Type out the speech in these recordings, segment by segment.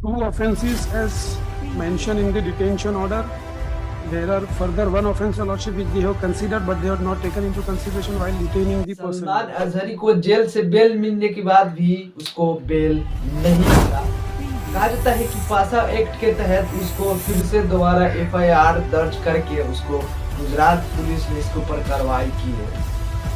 two offences as mentioned in the detention order. There are further one offence, Your Lordship, which they have considered, but they have not taken into consideration while detaining the person. Salman Azhari को jail से bell मिलने के बाद भी उसको bell नहीं मिला। कहा जाता है कि पासा एक्ट के तहत उसको फिर से दोबारा एफआईआर दर्ज करके उसको गुजरात पुलिस ने इसके ऊपर कार्रवाई की है।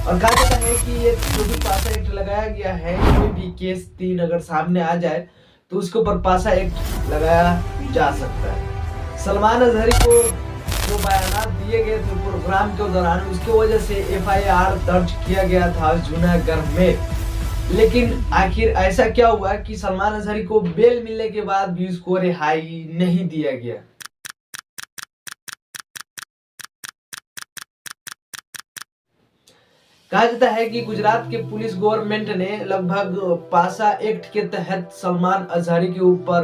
और कहा जाता है कि ये जो भी पासा एक्ट लगाया गया है, कोई भी केस 3 अगर सामने आ जाए तो उसके ऊपर पासा एक्ट लगाया जा सकता है। सलमान अजहरी को जो बयान दिए गए थे प्रोग्राम के दौरान, उसकी वजह से एफआईआर दर्ज किया गया था जूनागढ़ में। लेकिन आखिर ऐसा क्या हुआ कि सलमान अजहरी को बेल मिलने के बाद भी उसको रिहाई नहीं दिया गया। कहा जाता है कि गुजरात के पुलिस गवर्नमेंट ने लगभग पासा एक्ट के तहत सलमान अजहरी के ऊपर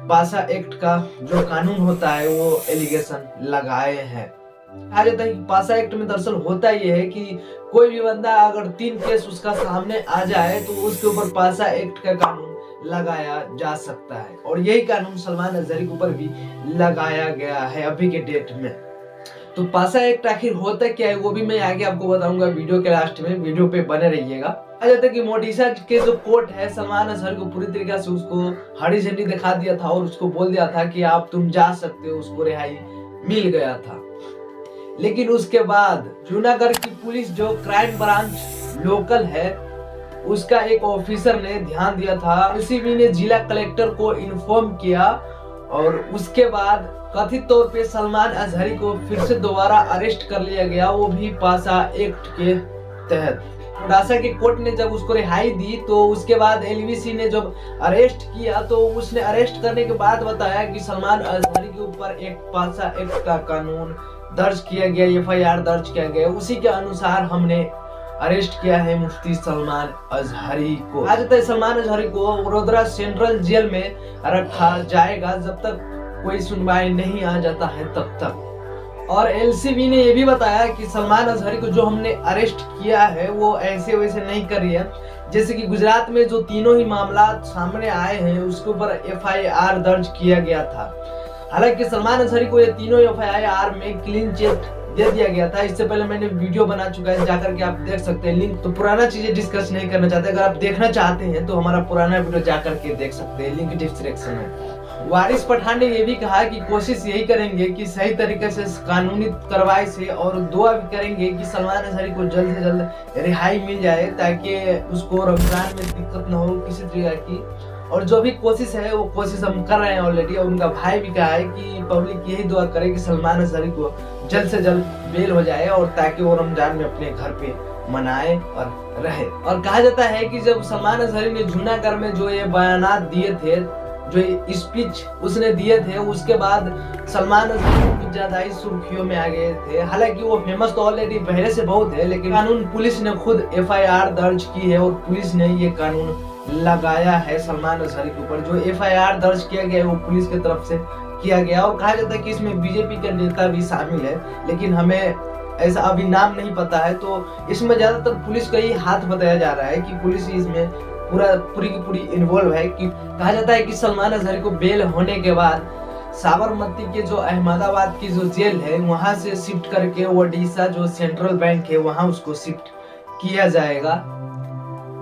पासा एक्ट का जो कानून होता है वो एलिगेशन लगाए हैं। कहा जाता है कि पासा एक्ट में दरअसल होता ये है कि कोई भी बंदा अगर 3 केस उसका सामने आ जाए तो उसके ऊपर पासा एक्ट का कानून लगाया जा सकता है। और यही कानून सलमान अजहरी के ऊपर भी लगाया गया है अभी के डेट में। तो पासा एक्ट आखिर होता क्या है वो भी मैं आगे आपको बताऊंगा वीडियो के लास्ट में, वीडियो पे बने रहिएगा। कहा जाता है कि मोडिशा के जो कोर्ट है सलमान अजहर को पूरी तरीके से उसको हरी झंडी दिखा दिया था और उसको बोल दिया था कि आप तुम जा सकते हो, उसको रिहाई मिल गया था। लेकिन उसके बाद जूनागढ़ की पुलिस जो क्राइम ब्रांच लोकल है उसका एक ऑफिसर ने ध्यान दिया था, एलसीबी ने जिला कलेक्टर को इन्फॉर्म किया और उसके बाद कथित तौर पे सलमान अजहरी को फिर से दोबारा अरेस्ट कर लिया गया, वो भी पासा एक्ट के तहत। मोडासा के कोर्ट ने जब उसको रिहाई दी तो उसके बाद एलवीसी ने जब अरेस्ट किया तो उसने अरेस्ट करने के बाद बताया कि सलमान अजहरी के ऊपर एक पासा एक्ट का कानून दर्ज किया गया, एफआईआर दर्ज किया गया। उसी के अनुसार हमने अरेस्ट किया है मुफ्ती सलमान अजहरी को। कहा जाता है सलमान अजहरी को वडोदरा सेंट्रल जेल में रखा जाएगा जब तक कोई सुनवाई नहीं आ जाता है तब तक। और एलसीबी ने यह भी बताया कि सलमान अजहरी को जो हमने अरेस्ट किया है वो ऐसे वैसे नहीं कर रही है। जैसे कि गुजरात में जो तीनों ही मामला सामने आए हैं उसके ऊपर एफआईआर दर्ज किया गया था। हालांकि सलमान अजहरी को ये तीनों एफआईआर में क्लीन चिट दे दिया गया था। इससे पहले मैंने वीडियो बना चुका है, जाकर के आप देख सकते हैं लिंक। तो पुराना चीजें डिस्कस नहीं करना चाहते, अगर आप देखना चाहते हैं तो हमारा पुराना वीडियो जाकर के देख सकते हैं, लिंक डिस्क्रिप्शन में। वारिस पठान ने यह भी कहा कि कोशिश यही करेंगे कि सही तरीके से कानूनी कार्रवाई से, और दुआ भी करेंगे कि सलमान अजहरी को जल्द से जल्द रिहाई मिल जाए ताकि उसको रमजान में दिक्कत न हो किसी तरह की। और जो भी कोशिश है वो कोशिश हम कर रहे हैं ऑलरेडी। और उनका भाई भी कहा है कि पब्लिक यही दुआ करे कि सलमान अजहरी को जल्द से जल्द बेल हो जाए और ताकि वो रमजान में अपने घर पे मनाए और रहे। और कहा जाता है कि जब सलमान अजहरी ने जूनागढ़ में जो ये बयानात दिए थे, जो स्पीच उसने दिए थे, उसके बाद सलमान अजहरी कुछ ज्यादा ही सुर्खियों में आ गए थे। हालांकि वो फेमस तो ऑलरेडी पहले से बहुत है, लेकिन कानून पुलिस ने खुद एफआईआर दर्ज की है और पुलिस ने ये कानून लगाया है सलमान अजहरी के ऊपर। जो एफआईआर दर्ज किया गया है वो पुलिस की तरफ से किया गया। और कहा जाता है कि इसमें बीजेपी का नेता भी शामिल है, लेकिन हमें ऐसा अभी नाम नहीं पता है। तो इसमें ज्यादातर पुलिस का ही हाथ बताया जा रहा है कि पुलिस इसमें पूरी की पूरी इन्वॉल्व है। कि कहा जाता है कि सलमान अजहरी को बेल होने के बाद साबरमती के जो अहमदाबाद की जो जेल है वहां से शिफ्ट करके ओडिशा जो सेंट्रल बैंक है वहां उसको शिफ्ट किया जाएगा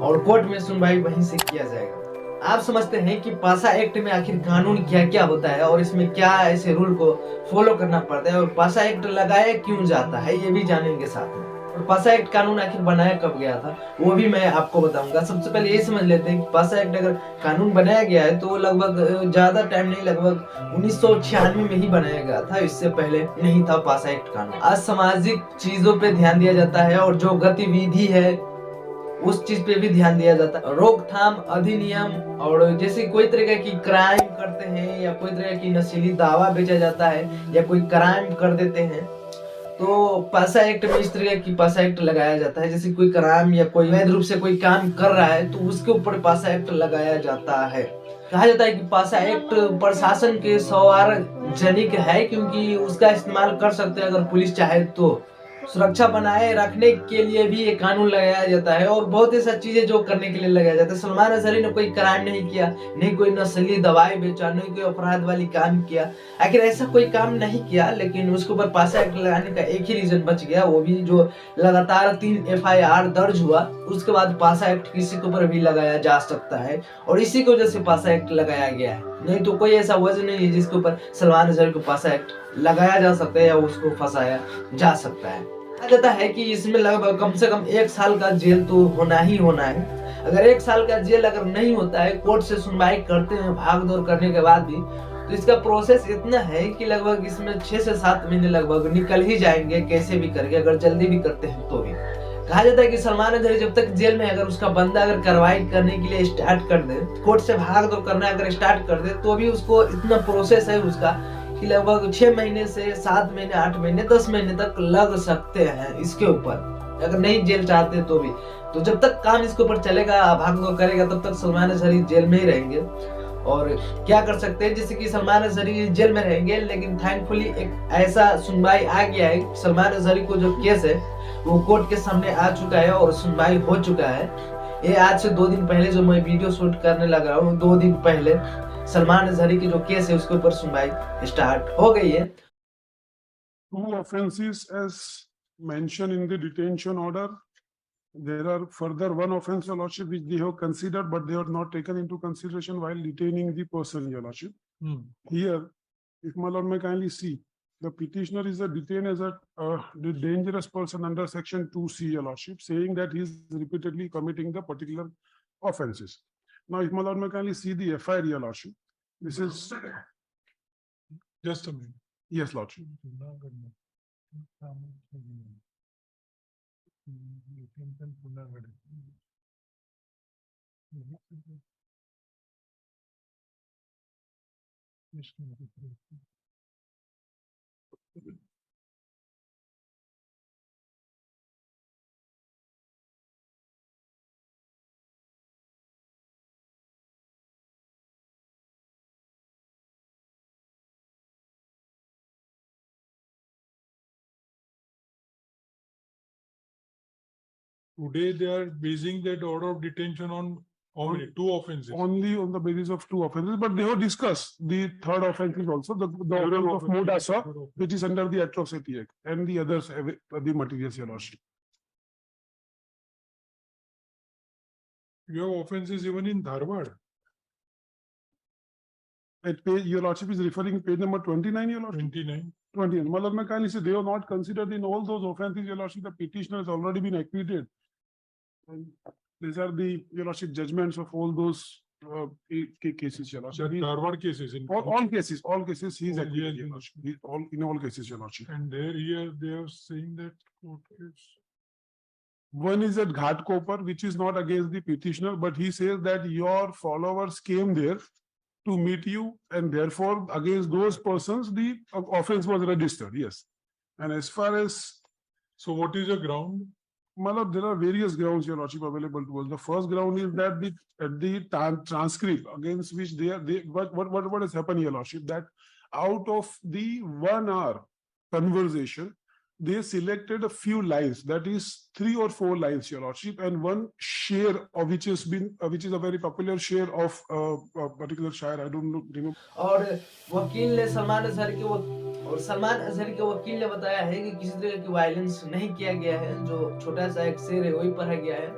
और कोर्ट में सुनवाई वहीं से किया जाएगा। आप समझते हैं कि पासा एक्ट में आखिर कानून क्या क्या होता है और इसमें क्या ऐसे रूल को फॉलो करना पड़ता है और पासा एक्ट लगाया क्यों जाता है, ये भी जानेंगे साथ में। और पासा एक्ट कानून आखिर बनाया कब गया था वो भी मैं आपको बताऊंगा। सबसे पहले ये समझ लेते हैं कि पासा एक्ट अगर कानून बनाया गया है तो लगभग ज्यादा टाइम नहीं, लगभग 1996 में ही बनाया गया था। इससे पहले नहीं था पासा एक्ट कानून। आज सामाजिक चीजों पे ध्यान दिया जाता है और जो गतिविधि है उस चीज पे भी ध्यान दिया जाता है। रोकथाम अधिनियम, और जैसे कोई तरह की क्राइम करते हैं या कोई तरह की नशीली दावा बेचा जाता है या कोई क्राइम कर देते हैं तो पासा एक्ट में इस तरह की पासा एक्ट लगाया जाता है। जैसे कोई क्राइम या कोई वैध रूप से कोई काम कर रहा है तो उसके ऊपर पासा एक्ट लगाया जाता है। कहा जाता है कि पासा एक्ट प्रशासन के सार्वजनिक है क्योंकि उसका इस्तेमाल कर सकते हैं अगर पुलिस चाहे तो। सुरक्षा बनाए रखने के लिए भी ये कानून लगाया जाता है और बहुत ऐसा चीजें जो करने के लिए लगाया जाता है। सलमान अजहरी ने कोई क्राइम नहीं किया, नहीं कोई नस्ली दवाई बेचा, नहीं कोई अपराध वाली काम किया। आखिर ऐसा कोई काम नहीं किया, लेकिन उसके ऊपर पासा एक्ट लगाने का एक ही रीजन बच गया, वो भी जो लगातार 3 FIR दर्ज हुआ, उसके बाद पासा एक्ट किसी के ऊपर भी लगाया जा सकता है और इसी की वजह से पासा एक्ट लगाया गया है। नहीं तो कोई ऐसा वजह नहीं है जिसके ऊपर सलमान अजहरी को पासा एक्ट लगाया जा सकता है या उसको फंसाया जा सकता है। कहा जाता है कि इसमें लगभग कम से कम 1 साल का जेल तो होना ही होना है। अगर 1 साल का जेल अगर नहीं होता है, कोर्ट से सुनवाई करते हैं भाग दौड़ करने के बाद भी, तो इसका प्रोसेस इतना है कि लगभग इसमें 6 से 7 महीने लगभग निकल ही जाएंगे कैसे भी करके, अगर जल्दी भी करते हैं तो भी। कहा जाता है कि सलमान अजहरी जब तक जेल में, अगर उसका बंदा अगर कार्रवाई करने के लिए स्टार्ट कर दे, कोर्ट से भाग दौड़ करना अगर स्टार्ट कर दे, तो भी उसको इतना प्रोसेस है उसका कि लगभग 6 महीने से 7 महीने, 8 महीने, 10 महीने तक लग सकते हैं इसके ऊपर, अगर नहीं जेल चाहते तो भी। तो जब तक काम इसके ऊपर चलेगा, भाग दौड़ करेगा, तब तक सलमान अजहरी जेल में ही रहेंगे। और क्या कर सकते हैं, जैसे कि सलमान अजहरी जेल में रहेंगे, लेकिन थैंकफुली एक ऐसा सुनवाई आ गया है, सलमान अजहरी को जो केस है वो कोर्ट के सामने आ चुका है और सुनवाई हो चुका है। ये आज से 2 दिन पहले जो मैं वीडियो शूट करने लगा हूँ, 2 दिन पहले सलमान अजहरी की जो केस है उसके ऊपर सुनवाई स्टार्ट हो गई है। 2 offenses as mentioned in the detention order. There are further 1 offense, Your Lordship, which they have considered, but they have not taken into consideration while detaining the person, Your Lordship. Here, if my Lord may kindly see, the petitioner is detained as the dangerous person under section 2C, Your Lordship, saying that he is repeatedly committing the particular offenses. Now, if my Lord may kindly see the FIR, Your Lordship, this is, Just a minute. yes, Lordship. Today they are basing that order of detention on how many? 2 offenses. Only on the basis of 2 offenses, but they have discussed the third offense is also the offense of Modasa, which is under the Atrocity Act, and the others have the materials, Your Lordship. You have offenses even in Dharwad. At page, Your Lordship is referring page number 29, Your Lordship. 29. 20. Malad may kindly say they have not considered in all those offenses, Your Lordship, the petitioner has already been acquitted. And these are the, Your Lordship, judgments of all those cases, Your The Lordship. Dharwad cases in All cases, he is All acquitted, years Your in- Lordship. In all cases, Your Lordship. and there here they are saying that court case. One is at Ghatkopar, which is not against the petitioner, but he says that your followers came there to meet you, and therefore against those persons, the offense was registered, yes. And as far as, So what is the ground? Malab, there are various grounds, Your Lordship, available to us. The first ground is that the transcript against which what has happened, Your Lordship, that out of the 1 hour conversation, they selected a few lines, that is 3 or 4 lines, Your Lordship, and one share of which is a very popular share of a particular shire. I don't know, remember. और वकील ने सलमान अजहरी के वकील ने बताया है कि किसी तरह की वायलेंस नहीं किया गया है, जो छोटा सा एक शेर है वही पढ़ा गया है,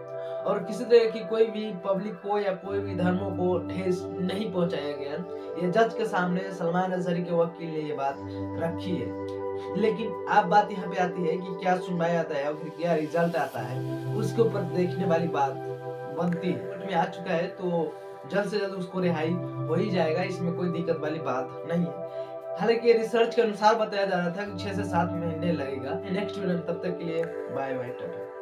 और किसी तरह की कोई भी पब्लिक को या कोई भी धर्मों को ठेस नहीं पहुंचाया गया। ये जज के सामने सलमान अजहरी के वकील ने ये बात रखी है। लेकिन अब बात यहाँ पे आती है कि क्या सुनवाई आता है और फिर क्या रिजल्ट आता है, उसके ऊपर देखने वाली बात बनती है। कोर्ट में आ चुका है तो जल्द से जल्द उसको रिहाई हो ही जाएगा, इसमें कोई दिक्कत वाली बात नहीं है। हालांकि रिसर्च के अनुसार बताया जा रहा था कि 6 से 7 महीने लगेगा। नेक्स्ट वीडियो में, तब तक के लिए बाय बाय टाटा।